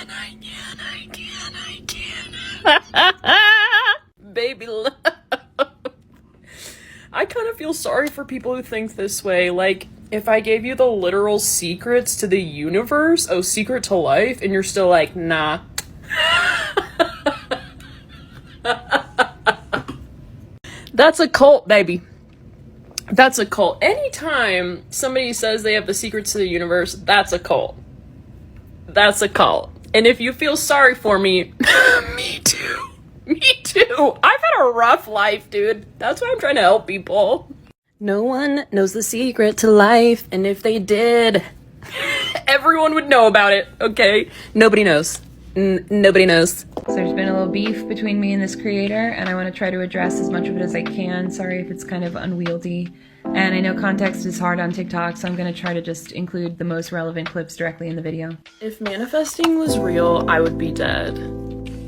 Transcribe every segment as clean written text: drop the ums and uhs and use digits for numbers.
can. Baby love. I kind of feel sorry for people who think this way. Like, if I gave you the literal secrets to the universe, oh, secret to life, and you're still like, nah. That's a cult, baby. That's a cult. Anytime somebody says they have the secrets to the universe, that's a cult. That's a cult. And if you feel sorry for me, me too. Me too. I've had a rough life, dude. That's why I'm trying to help people. No one knows the secret to life, and if they did, everyone would know about it, okay? Nobody knows. Nobody knows. So there's been a little beef between me and this creator, and I want to try to address as much of it as I can. Sorry if it's kind of unwieldy. And I know context is hard on TikTok, so I'm going to try to just include the most relevant clips directly in the video. If manifesting was real, I would be dead.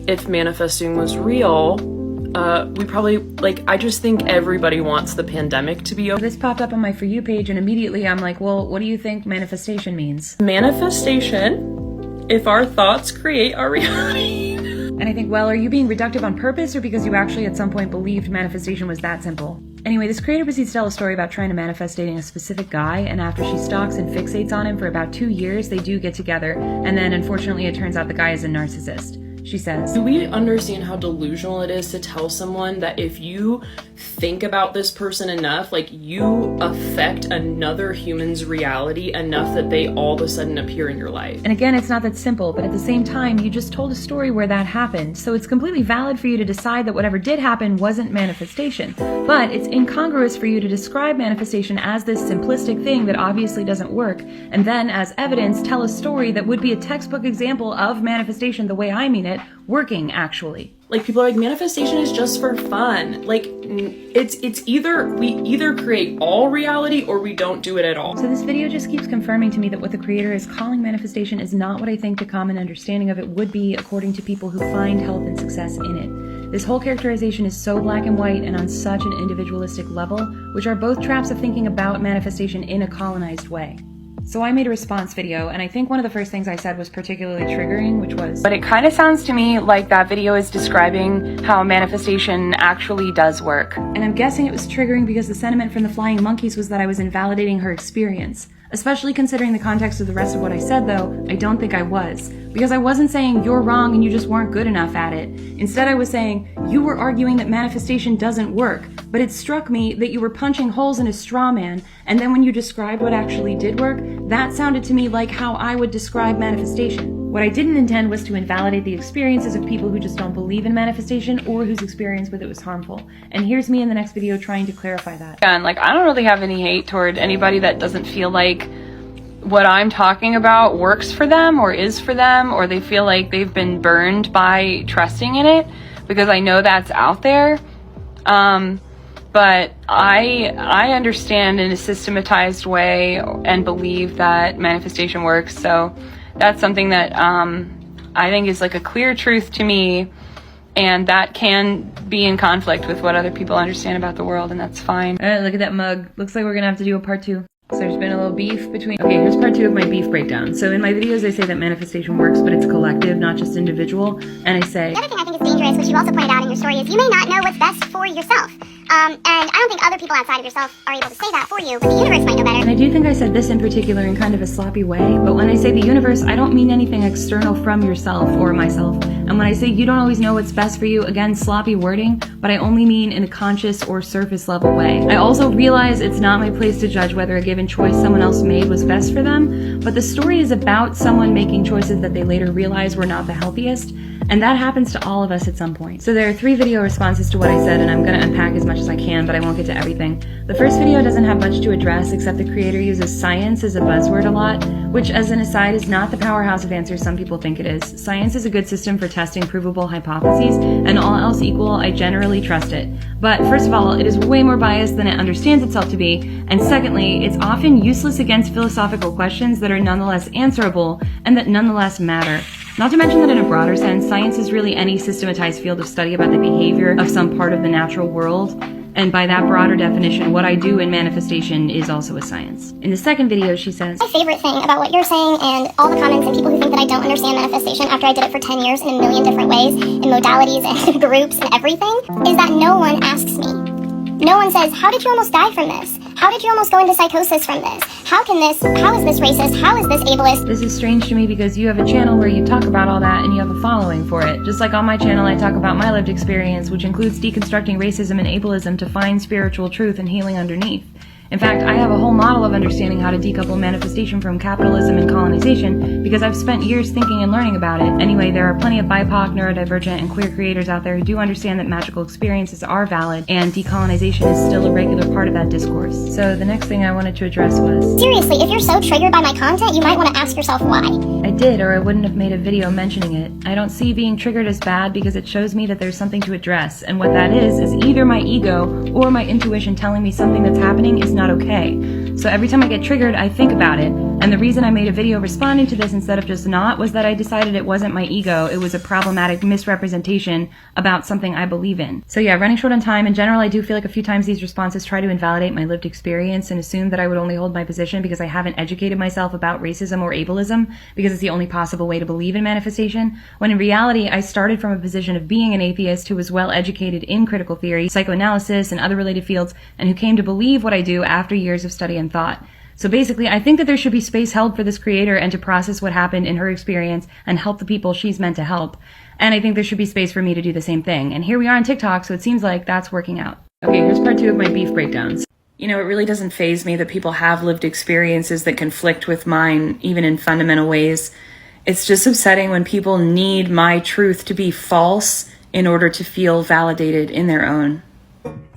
If manifesting was real, we probably, like, I just think everybody wants the pandemic to be over. This popped up on my For You page, and immediately I'm like, well, what do you think manifestation means? Manifestation, if our thoughts create our reality. And I think, well, are you being reductive on purpose, or because you actually at some point believed manifestation was that simple? Anyway, this creator proceeds to tell a story about trying to manifest dating a specific guy, and after she stalks and fixates on him for about 2 years, they do get together, and then unfortunately it turns out the guy is a narcissist. She says, do we understand how delusional it is to tell someone that if you think about this person enough, like, you affect another human's reality enough that they all of a sudden appear in your life? And again, it's not that simple, but at the same time, you just told a story where that happened, so it's completely valid for you to decide that whatever did happen wasn't manifestation. But it's incongruous for you to describe manifestation as this simplistic thing that obviously doesn't work, and then, as evidence, tell a story that would be a textbook example of manifestation the way I mean it, working actually. Like, people are like, manifestation is just for fun. Like, it's either, we either create all reality or we don't do it at all. So this video just keeps confirming to me that what the creator is calling manifestation is not what I think the common understanding of it would be according to people who find health and success in it. This whole characterization is so black and white and on such an individualistic level, which are both traps of thinking about manifestation in a colonized way. So I made a response video, and I think one of the first things I said was particularly triggering, which was, but it kind of sounds to me like that video is describing how manifestation actually does work. And I'm guessing it was triggering because the sentiment from the flying monkeys was that I was invalidating her experience. Especially considering the context of the rest of what I said, though, I don't think I was. Because I wasn't saying you're wrong and you just weren't good enough at it. Instead, I was saying you were arguing that manifestation doesn't work, but it struck me that you were punching holes in a straw man, and then when you described what actually did work, that sounded to me like how I would describe manifestation. What I didn't intend was to invalidate the experiences of people who just don't believe in manifestation or whose experience with it was harmful. And here's me in the next video trying to clarify that. And like, I don't really have any hate toward anybody that doesn't feel like what I'm talking about works for them or is for them, or they feel like they've been burned by trusting in it, because I know that's out there. But I understand in a systematized way and believe that manifestation works. So that's something that I think is like a clear truth to me, and that can be in conflict with what other people understand about the world, and that's fine. All right, look at that mug. Looks like we're gonna have to do a part 2. So there's been a little beef between... Okay, here's part 2 of my beef breakdown. So in my videos, I say that manifestation works, but it's collective, not just individual. And I say... The other thing I think is dangerous, which you also pointed out in your story, is you may not know what's best for yourself. And I don't think other people outside of yourself are able to say that for you, but the universe might know better. And I do think I said this in particular in kind of a sloppy way, but when I say the universe, I don't mean anything external from yourself or myself. And when I say you don't always know what's best for you, again, sloppy wording, but I only mean in a conscious or surface level way. I also realize it's not my place to judge whether a given choice someone else made was best for them, but the story is about someone making choices that they later realize were not the healthiest, and that happens to all of us at some point. So there are 3 video responses to what I said, and I'm gonna unpack as much as I can, but I won't get to everything. The first video doesn't have much to address, except the creator uses science as a buzzword a lot, which, as an aside, is not the powerhouse of answers some people think it is. Science is a good system for testing provable hypotheses, and all else equal, I generally trust it. But first of all, it is way more biased than it understands itself to be, and secondly, it's often useless against philosophical questions that are nonetheless answerable, and that nonetheless matter. Not to mention that in a broader sense, science is really any systematized field of study about the behavior of some part of the natural world. And by that broader definition, what I do in manifestation is also a science. In the second video, she says, My favorite thing about what you're saying and all the comments and people who think that I don't understand manifestation after I did it for 10 years in a million different ways, in modalities and groups and everything, is that no one asks me. No one says, how did you almost die from this? How did you almost go into psychosis from this? How is this racist? How is this ableist? This is strange to me because you have a channel where you talk about all that and you have a following for it. Just like on my channel, I talk about my lived experience, which includes deconstructing racism and ableism to find spiritual truth and healing underneath. In fact, I have a whole model of understanding how to decouple manifestation from capitalism and colonization because I've spent years thinking and learning about it. Anyway, there are plenty of BIPOC, neurodivergent, and queer creators out there who do understand that magical experiences are valid and decolonization is still a regular part of that discourse. So the next thing I wanted to address was... Seriously, if you're so triggered by my content, you might want to ask yourself why. I did, or I wouldn't have made a video mentioning it. I don't see being triggered as bad because it shows me that there's something to address, and what that is either my ego or my intuition telling me something that's happening is not okay. So every time I get triggered, I think about it, and the reason I made a video responding to this instead of just not was that I decided it wasn't my ego, it was a problematic misrepresentation about something I believe in. So yeah, running short on time, in general I do feel like a few times these responses try to invalidate my lived experience and assume that I would only hold my position because I haven't educated myself about racism or ableism, because it's the only possible way to believe in manifestation, when in reality I started from a position of being an atheist who was well educated in critical theory, psychoanalysis, and other related fields, and who came to believe what I do after years of study and thought. So basically, I think that there should be space held for this creator and to process what happened in her experience and help the people she's meant to help. And I think there should be space for me to do the same thing. And here we are on TikTok, so it seems like that's working out. Okay, here's part 2 of my beef breakdowns. You know, it really doesn't faze me that people have lived experiences that conflict with mine, even in fundamental ways. It's just upsetting when people need my truth to be false in order to feel validated in their own.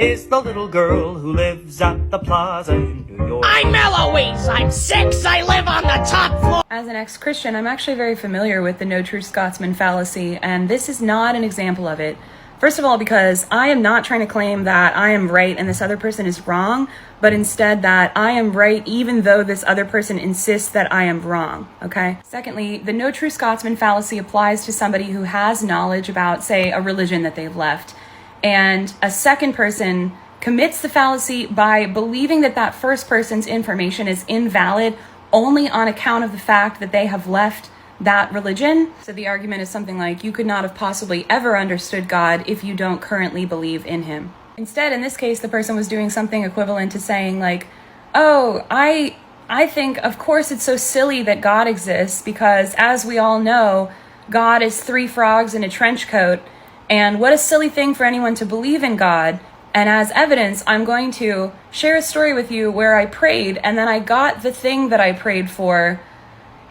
Is the little girl who lives at the plaza in New York. I'm Eloise. I'm 6. I live on the top floor. As an ex-Christian, I'm actually very familiar with the no true Scotsman fallacy, and this is not an example of it. First of all, because I am not trying to claim that I am right and this other person is wrong, but instead that I am right even though this other person insists that I am wrong, okay? Secondly, the no true Scotsman fallacy applies to somebody who has knowledge about, say, a religion that they've left. And a second person commits the fallacy by believing that that first person's information is invalid only on account of the fact that they have left that religion. So the argument is something like, you could not have possibly ever understood God if you don't currently believe in him. Instead, in this case, the person was doing something equivalent to saying like, oh, I think, of course, it's so silly that God exists because, as we all know, God is 3 frogs in a trench coat. And what a silly thing for anyone to believe in God. And as evidence, I'm going to share a story with you where I prayed and then I got the thing that I prayed for.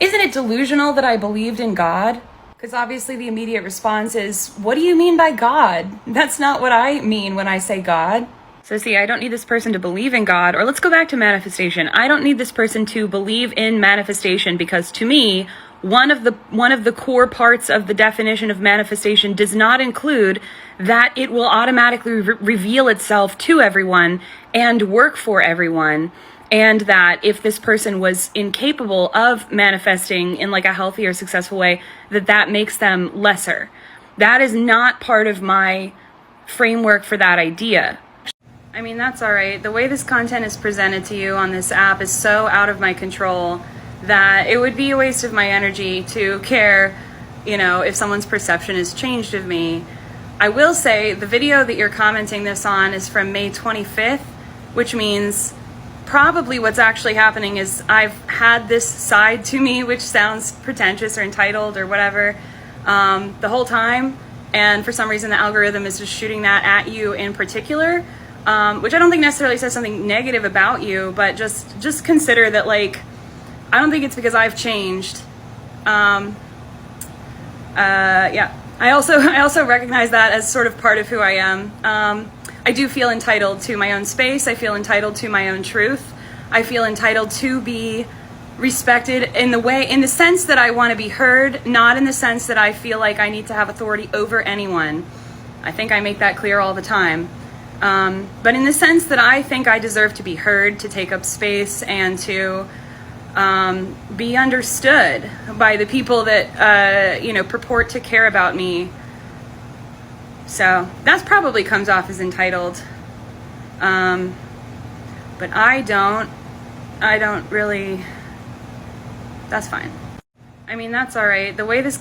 Isn't it delusional that I believed in God? Because obviously the immediate response is, what do you mean by God? That's not what I mean when I say God. So see, I don't need this person to believe in God, or let's go back to manifestation. I don't need this person to believe in manifestation because to me, one of the core parts of the definition of manifestation does not include that it will automatically reveal itself to everyone and work for everyone, and that if this person was incapable of manifesting in like a healthy or successful way, that makes them lesser. That is not part of my framework for that idea. I mean, that's all right. The way this content is presented to you on this app is so out of my control that it would be a waste of my energy to care, you know, if someone's perception has changed of me. I will say the video that you're commenting this on is from May 25th, which means probably what's actually happening is I've had this side to me, which sounds pretentious or entitled or whatever, the whole time. And for some reason, the algorithm is just shooting that at you in particular, which I don't think necessarily says something negative about you, but just consider that, like, I don't think it's because I've changed. Yeah. I also recognize that as sort of part of who I am. I do feel entitled to my own space. I feel entitled to my own truth. I feel entitled to be respected in the sense that I want to be heard, not in the sense that I feel like I need to have authority over anyone. I think I make that clear all the time. But in the sense that I think I deserve to be heard, to take up space, and to be understood by the people that, purport to care about me. So that probably comes off as entitled. But I don't really, that's fine. I mean, that's all right. The way this